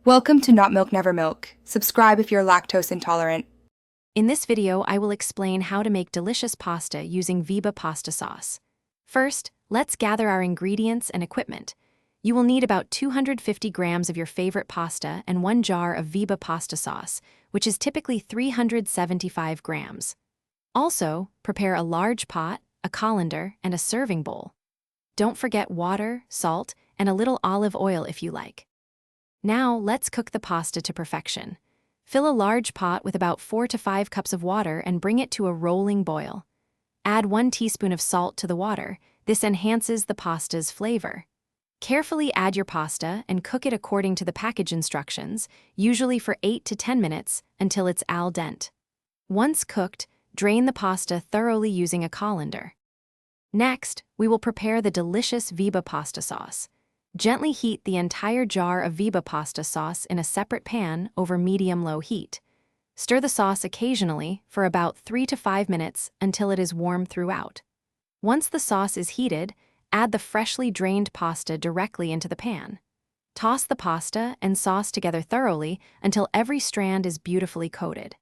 Welcome to Not Milk Never Milk. Subscribe if you're lactose intolerant. In this video, I will explain how to make delicious pasta using Veeba pasta sauce. First, let's gather our ingredients and equipment. You will need about 250 grams of your favorite pasta and 1 jar of Veeba pasta sauce, which is typically 375 grams. Also, prepare a large pot, a colander, and a serving bowl. Don't forget water, salt, and a little olive oil if you like. Now, let's cook the pasta to perfection. Fill a large pot with about 4 to 5 cups of water and bring it to a rolling boil. Add 1 teaspoon of salt to the water. This enhances the pasta's flavor. Carefully add your pasta and cook it according to the package instructions, usually for 8 to 10 minutes until it's al dente. Once cooked, drain the pasta thoroughly using a colander. Next, we will prepare the delicious Veeba pasta sauce. Gently heat the entire jar of Veeba pasta sauce in a separate pan over medium-low heat. Stir the sauce occasionally for about 3 to 5 minutes until it is warm throughout. Once the sauce is heated, add the freshly drained pasta directly into the pan. Toss the pasta and sauce together thoroughly until every strand is beautifully coated.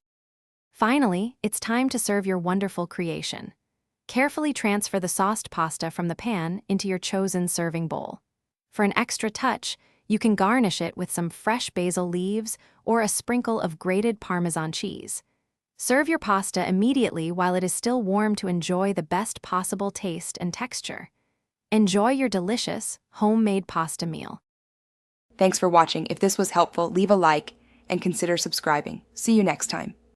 Finally, it's time to serve your wonderful creation. Carefully transfer the sauced pasta from the pan into your chosen serving bowl. For an extra touch, you can garnish it with some fresh basil leaves or a sprinkle of grated Parmesan cheese. Serve your pasta immediately while it is still warm to enjoy the best possible taste and texture. Enjoy your delicious, homemade pasta meal. Thanks for watching. If this was helpful, leave a like and consider subscribing. See you next time.